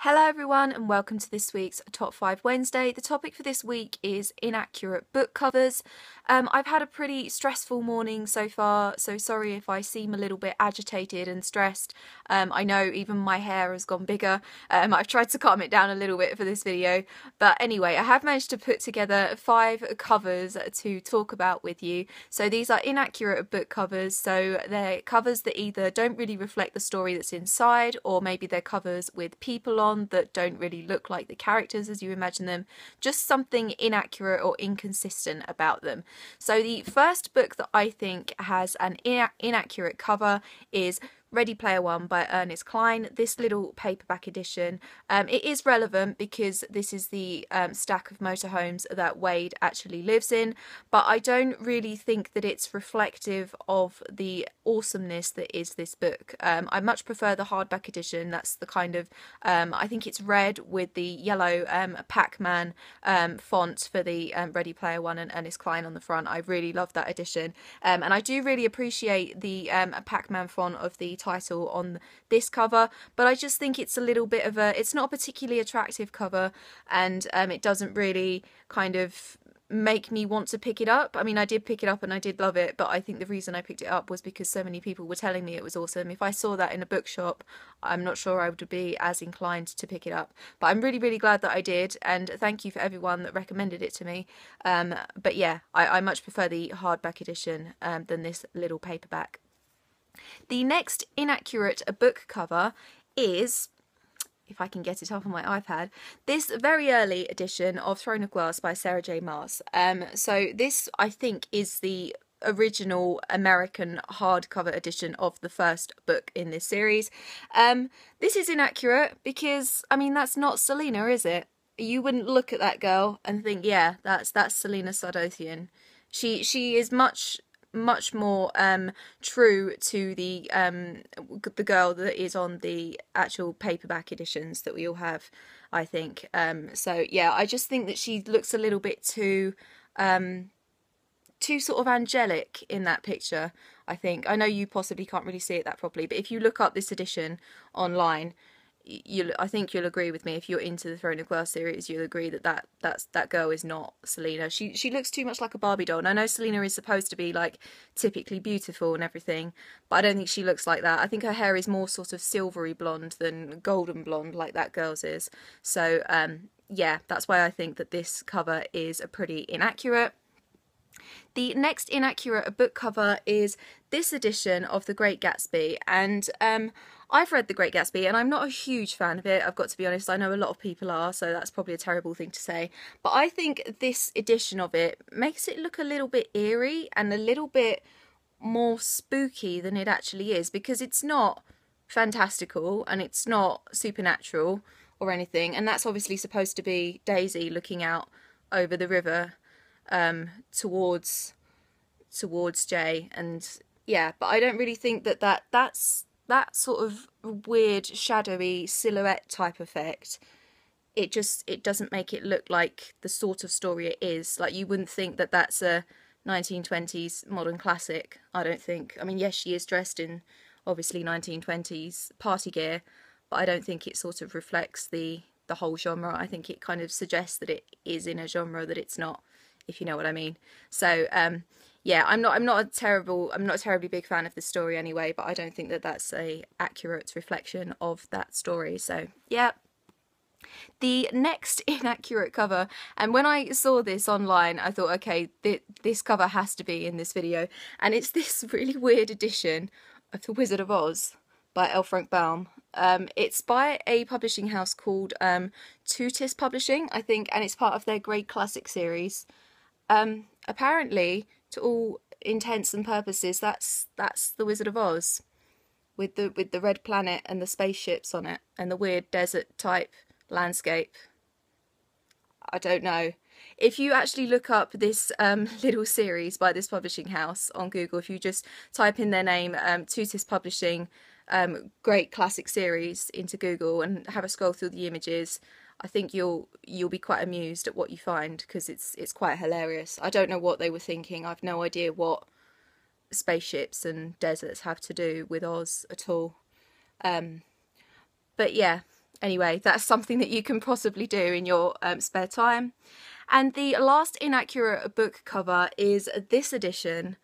Hello everyone and welcome to this week's Top 5 Wednesday. The topic for this week is inaccurate book covers. I've had a pretty stressful morning so far, so sorry if I seem a little bit agitated and stressed. I know even my hair has gone bigger. I've tried to calm it down a little bit for this video, but anyway, I have managed to put together 5 covers to talk about with you. So these are inaccurate book covers, so they're covers that either don't really reflect the story that's inside, or maybe they're covers with people on that don't really look like the characters as you imagine them, just something inaccurate or inconsistent about them. So the first book that I think has an inaccurate cover is Ready Player One by Ernest Cline. This little paperback edition, it is relevant because this is the stack of motorhomes that Wade actually lives in, but I don't really think that it's reflective of the awesomeness that is this book. I much prefer the hardback edition. That's the kind of, I think it's red with the yellow Pac-Man font for the Ready Player One and Ernest Cline on the front. I really love that edition, and I do really appreciate the Pac-Man font of the title on this cover, but I just think it's a little bit of it's not a particularly attractive cover, and it doesn't really kind of make me want to pick it up. I mean, I did pick it up and I did love it, but I think the reason I picked it up was because so many people were telling me it was awesome. If I saw that in a bookshop, I'm not sure I would be as inclined to pick it up, but I'm really glad that I did, and thank you for everyone that recommended it to me. But yeah, I much prefer the hardback edition than this little paperback. The next inaccurate book cover is, if I can get it up on my iPad, this very early edition of Throne of Glass by Sarah J Maas. So this, I think, is the original American hardcover edition of the first book in this series. This is inaccurate because, I mean, that's not Selena, is it? You wouldn't look at that girl and think, yeah, that's Selena Sardouthian. She is much more true to the girl that is on the actual paperback editions that we all have, I think. So yeah, I just think that she looks a little bit too sort of angelic in that picture, I think. I know you possibly can't really see it that properly, but if you look up this edition online, I think you'll agree with me. If you're into the Throne of Glass series, you'll agree that that girl is not Selena. She looks too much like a Barbie doll. And I know Selena is supposed to be like typically beautiful and everything, but I don't think she looks like that. I think her hair is more sort of silvery blonde than golden blonde like that girl's is. So yeah, that's why I think that this cover is a pretty inaccurate. The next inaccurate book cover is this edition of The Great Gatsby, and I've read The Great Gatsby and I'm not a huge fan of it, I've got to be honest. I know a lot of people are, so that's probably a terrible thing to say, but I think this edition of it makes it look a little bit eerie and a little bit more spooky than it actually is, because it's not fantastical and it's not supernatural or anything, and that's obviously supposed to be Daisy looking out over the river towards Jay, and yeah, but I don't really think that's that sort of weird shadowy silhouette type effect. It doesn't make it look like the sort of story it is. Like, you wouldn't think that that's a 1920s modern classic, I don't think. I mean, yes, she is dressed in obviously 1920s party gear, but I don't think it sort of reflects the whole genre. I think it kind of suggests that it is in a genre that it's not, if you know what I mean. So yeah, I'm not a terribly big fan of the story anyway, but I don't think that that's a accurate reflection of that story. So yeah. The next inaccurate cover, and when I saw this online I thought, okay, this cover has to be in this video, and it's this really weird edition of The Wizard of Oz by L. Frank Baum. It's by a publishing house called Tootis Publishing, I think, and it's part of their Great Classic series. Apparently, to all intents and purposes, that's The Wizard of Oz, with the red planet and the spaceships on it and the weird desert type landscape. I don't know. If you actually look up this little series by this publishing house on Google, if you just type in their name, Tootis Publishing Great Classic Series, into Google and have a scroll through the images, I think you'll be quite amused at what you find, because it's quite hilarious. I don't know what they were thinking. I've no idea what spaceships and deserts have to do with Oz at all. But yeah, anyway, that's something that you can possibly do in your spare time. And the last Inaccurate book cover is this edition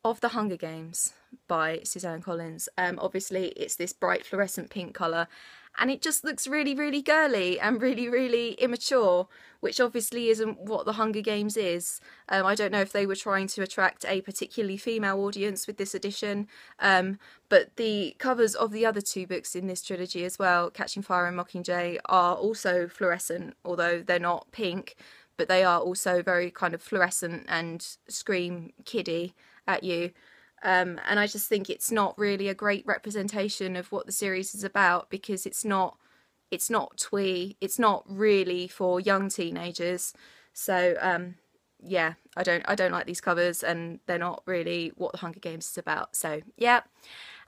of The Hunger Games by Suzanne Collins. Obviously it's this bright fluorescent pink colour, and it just looks really, really girly and really, really immature, which obviously isn't what The Hunger Games is. I don't know if they were trying to attract a particularly female audience with this edition, but the covers of the other two books in this trilogy as well, Catching Fire and Mockingjay, are also fluorescent, although they're not pink, but they are also very kind of fluorescent and scream kiddie at you. And I just think it's not really a great representation of what the series is about, because it's not twee, it's not really for young teenagers. So yeah, I don't like these covers, and they're not really what The Hunger Games is about. So yeah.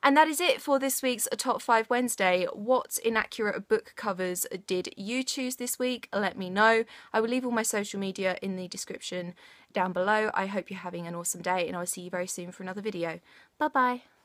And that is it for this week's Top 5 Wednesday. What Inaccurate book covers did you choose this week? Let me know. I will leave all my social media in the description down below. I hope you're having an awesome day, and I'll see you very soon for another video. Bye bye.